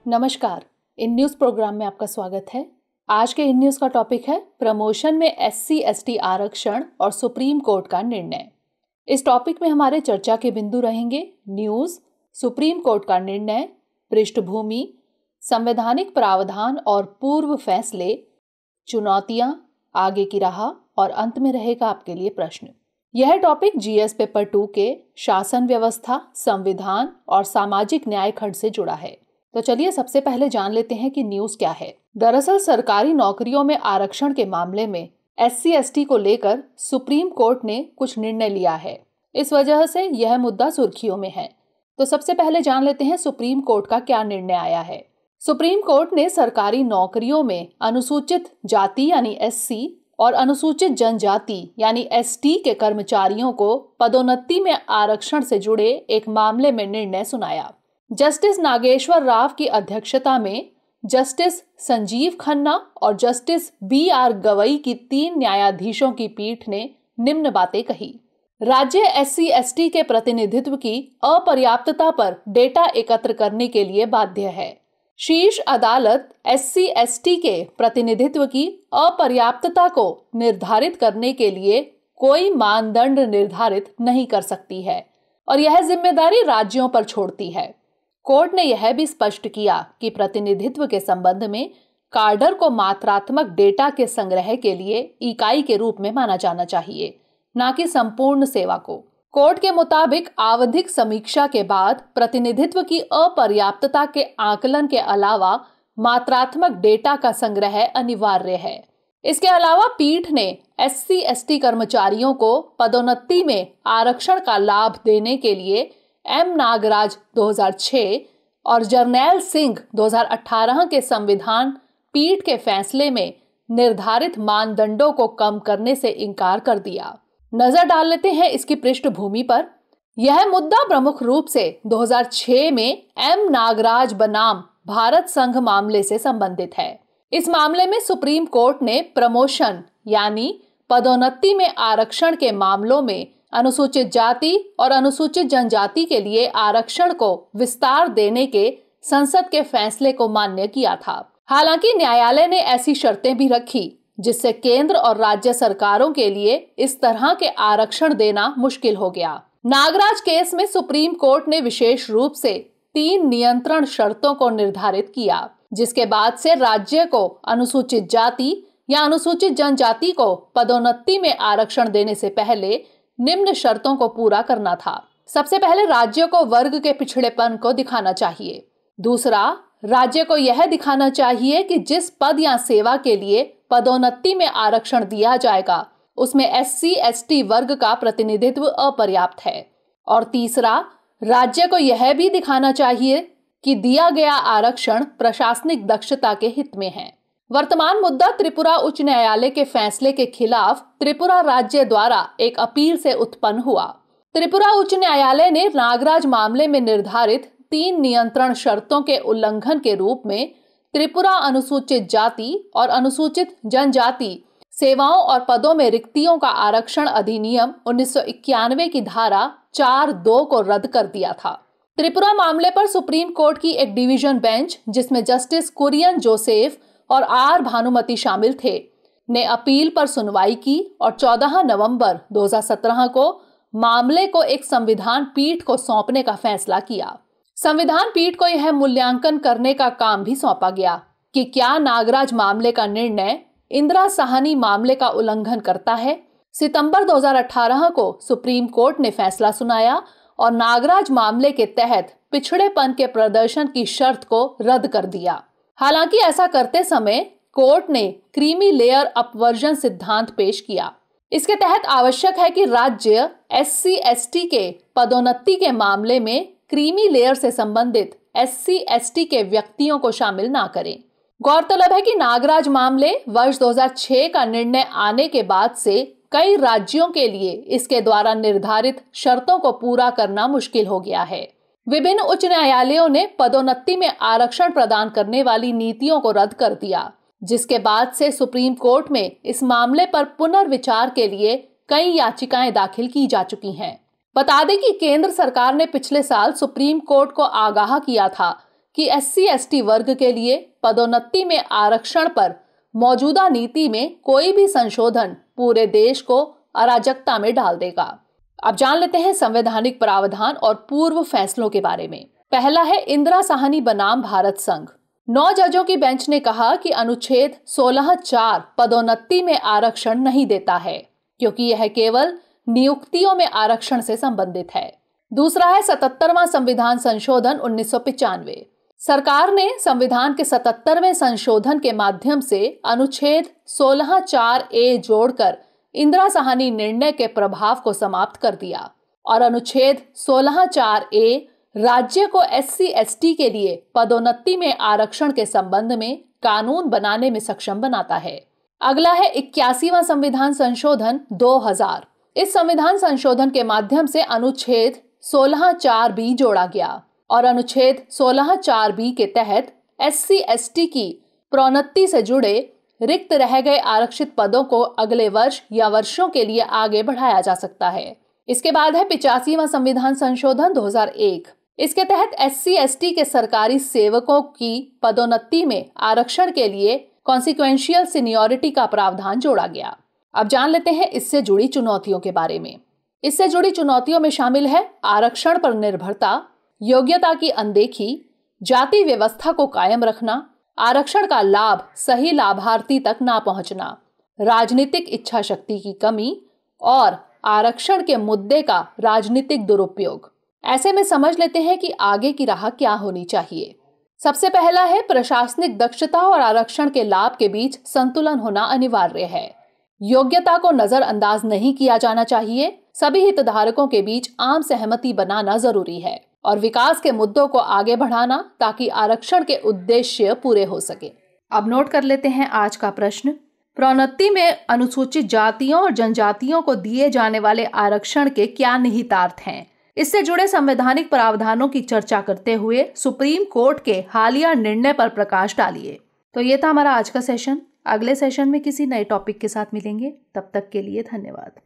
नमस्कार। In news programme में आपका स्वागत है। आज के इन न्यूज़ का टॉपिक है प्रमोशन में SC/ST आरक्षण और सुप्रीम कोर्ट का निर्णय। इस टॉपिक में हमारे चर्चा के बिंदु रहेंगे न्यूज़, सुप्रीम कोर्ट का निर्णय, पृष्ठभूमि, संवैधानिक प्रावधान और पूर्व फैसले, चुनौतियां, आगे की राह और अंत में रहेगा आपके लिए प्रश्न। यह टॉपिक GS पेपर 2 के शासन व्यवस्था, संविधान और सामाजिक न्याय खंड से जुड़ा है। तो चलिए सबसे पहले जान लेते हैं कि न्यूज़ क्या है। दरअसल सरकारी नौकरियों में आरक्षण के मामले में SC/ST को लेकर सुप्रीम कोर्ट ने कुछ निर्णय लिया है। इस वजह से यह मुद्दा सुर्खियों में है। तो सबसे पहले जान लेते हैं सुप्रीम कोर्ट का क्या निर्णय आया है। सुप्रीम कोर्ट ने सरकारी नौकरियों में अनुसूचित जाति यानी SC और अनुसूचित जनजाति यानी ST के कर्मचारियों को पदोन्नति में आरक्षण से जुड़े एक मामले में निर्णय सुनाया। जस्टिस नागेश्वर राव की अध्यक्षता में जस्टिस संजीव खन्ना और जस्टिस BR गवई की 3 न्यायाधीशों की पीठ ने निम्न बातें कही। राज्य SC/ST के प्रतिनिधित्व की अपर्याप्तता पर डेटा एकत्र करने के लिए बाध्य है। शीर्ष अदालत SC/ST के प्रतिनिधित्व की अपर्याप्तता को निर्धारित करने के लिए कोई मानदंड निर्धारित नहीं कर सकती है और यह जिम्मेदारी राज्यों पर छोड़ती है। कोर्ट ने यह भी स्पष्ट किया कि प्रतिनिधित्व के संबंध में कार्डर को मात्रात्मक डेटा के संग्रह के लिए इकाई के रूप में माना जाना चाहिए, न कि संपूर्ण सेवा को। कोर्ट के मुताबिक आवधिक समीक्षा के बाद प्रतिनिधित्व की अपर्याप्तता के आकलन के अलावा मात्रात्मक डेटा का संग्रह अनिवार्य है। इसके अलावा पीठ ने SC/ST कर्मचारियों को पदोन्नति में आरक्षण का लाभ देने के लिए M नागराज 2006 और जरनैल सिंह 2018 के संविधान पीठ के फैसले में निर्धारित मानदंडों को कम करने से इनकार कर दिया। नजर डाल लेते हैं इसकी पृष्ठभूमि पर। यह मुद्दा प्रमुख रूप से 2006 में M नागराज बनाम भारत संघ मामले से संबंधित है। इस मामले में सुप्रीम कोर्ट ने प्रमोशन यानी पदोन्नति में आरक्षण के मामलों में अनुसूचित जाति और अनुसूचित जनजाति के लिए आरक्षण को विस्तार देने के संसद के फैसले को मान्य किया था। हालांकि न्यायालय ने ऐसी शर्तें भी रखी जिससे केंद्र और राज्य सरकारों के लिए इस तरह के आरक्षण देना मुश्किल हो गया। नागराज केस में सुप्रीम कोर्ट ने विशेष रूप से 3 नियंत्रण शर्तों को निर्धारित किया, जिसके बाद से राज्य को अनुसूचित जाति या अनुसूचित जनजाति को पदोन्नति में आरक्षण देने से पहले निम्न शर्तों को पूरा करना था। सबसे पहले राज्य को वर्ग के पिछड़ेपन को दिखाना चाहिए। दूसरा, राज्य को यह दिखाना चाहिए कि जिस पद या सेवा के लिए पदोन्नति में आरक्षण दिया जाएगा उसमें SC/ST वर्ग का प्रतिनिधित्व अपर्याप्त है। और तीसरा, राज्य को यह भी दिखाना चाहिए कि दिया गया आरक्षण प्रशासनिक दक्षता के हित में है। वर्तमान मुद्दा त्रिपुरा उच्च न्यायालय के फैसले के खिलाफ त्रिपुरा राज्य द्वारा एक अपील से उत्पन्न हुआ। त्रिपुरा उच्च न्यायालय ने नागराज मामले में निर्धारित 3 नियंत्रण शर्तों के उल्लंघन के रूप में त्रिपुरा अनुसूचित जाति और अनुसूचित जनजाति सेवाओं और पदों में रिक्तियों का आरक्षण अधिनियम 1991 की धारा 4(2) को रद्द कर दिया था। त्रिपुरा मामले पर सुप्रीम कोर्ट की एक डिवीजन बेंच, जिसमें जस्टिस कुरियन जोसेफ और R भानुमति शामिल थे, ने अपील पर सुनवाई की और 14 नवंबर 2017 को मामले को एक संविधान पीठ को सौंपने का फैसला किया। संविधान पीठ को यह मूल्यांकन करने का काम भी सौंपा गया कि क्या नागराज मामले का निर्णय इंदिरा साहनी मामले का उल्लंघन करता है। सितंबर 2018 को सुप्रीम कोर्ट ने फैसला सुनाया और नागराज मामले के तहत पिछड़ेपन के प्रदर्शन की शर्त को रद्द कर दिया। हालांकि ऐसा करते समय कोर्ट ने क्रीमी लेयर अपवर्जन सिद्धांत पेश किया। इसके तहत आवश्यक है कि राज्य SC/ST के पदोन्नति के मामले में क्रीमी लेयर से संबंधित SC/ST के व्यक्तियों को शामिल ना करें। गौरतलब है कि नागराज मामले वर्ष 2006 का निर्णय आने के बाद से कई राज्यों के लिए इसके द्वारा निर्धारित शर्तों को पूरा करना मुश्किल हो गया है। विभिन्न उच्च न्यायालयों ने पदोन्नति में आरक्षण प्रदान करने वाली नीतियों को रद्द कर दिया, जिसके बाद से सुप्रीम कोर्ट में इस मामले पर पुनर्विचार के लिए कई याचिकाएं दाखिल की जा चुकी हैं। बता दें कि केंद्र सरकार ने पिछले साल सुप्रीम कोर्ट को आगाह किया था कि SC/ST वर्ग के लिए पदोन्नति में आरक्षण पर मौजूदा नीति में कोई भी संशोधन पूरे देश को अराजकता में डाल देगा। अब जान लेते हैं संवैधानिक प्रावधान और पूर्व फैसलों के बारे में। पहला है इंदिरा साहनी बनाम भारत संघ। 9 जजों की बेंच ने कहा कि अनुच्छेद 16(4) पदोन्नति में आरक्षण नहीं देता है, क्योंकि यह केवल नियुक्तियों में आरक्षण से संबंधित है। दूसरा है 77वां संविधान संशोधन 1995। सरकार ने संविधान के 77वें संशोधन के माध्यम से अनुच्छेद 16(4)(a) जोड़कर इंदिरा साहनी निर्णय के प्रभाव को समाप्त कर दिया और अनुच्छेद 16(4)(a) राज्य को SC/ST के लिए पदोन्नति में आरक्षण के संबंध में कानून बनाने में सक्षम बनाता है। अगला है 81वां संविधान संशोधन 2000। इस संविधान संशोधन के माध्यम से अनुच्छेद 16(4)(b) जोड़ा गया और अनुच्छेद 16(4)(b) के तहत SC/ST की प्रोन्नति से जुड़े रिक्त रह गए आरक्षित पदों को अगले वर्ष या वर्षों के लिए आगे बढ़ाया जा सकता है। इसके बाद है 85वां संविधान संशोधन 2001। इसके तहत SC/ST के सरकारी सेवकों की पदोन्नति में आरक्षण के लिए कॉन्सिक्वेंशियल सीनियरिटी का प्रावधान जोड़ा गया। अब जान लेते हैं इससे जुड़ी चुनौतियों के बारे में। इससे जुड़ी चुनौतियों में शामिल है आरक्षण पर निर्भरता, योग्यता की अनदेखी, जाति व्यवस्था को कायम रखना, आरक्षण का लाभ सही लाभार्थी तक ना पहुंचना, राजनीतिक इच्छा शक्ति की कमी और आरक्षण के मुद्दे का राजनीतिक दुरुपयोग। ऐसे में समझ लेते हैं कि आगे की राह क्या होनी चाहिए। सबसे पहला है प्रशासनिक दक्षता और आरक्षण के लाभ के बीच संतुलन होना अनिवार्य है। योग्यता को नजरअंदाज नहीं किया जाना चाहिए। सभी हितधारकों के बीच आम सहमति बनाना जरूरी है और विकास के मुद्दों को आगे बढ़ाना ताकि आरक्षण के उद्देश्य पूरे हो सके। अब नोट कर लेते हैं आज का प्रश्न। प्रोन्नति में अनुसूचित जातियों और जनजातियों को दिए जाने वाले आरक्षण के क्या निहितार्थ हैं? इससे जुड़े संवैधानिक प्रावधानों की चर्चा करते हुए सुप्रीम कोर्ट के हालिया निर्णय पर प्रकाश डालिए। तो ये था हमारा आज का सेशन। अगले सेशन में किसी नए टॉपिक के साथ मिलेंगे। तब तक के लिए धन्यवाद।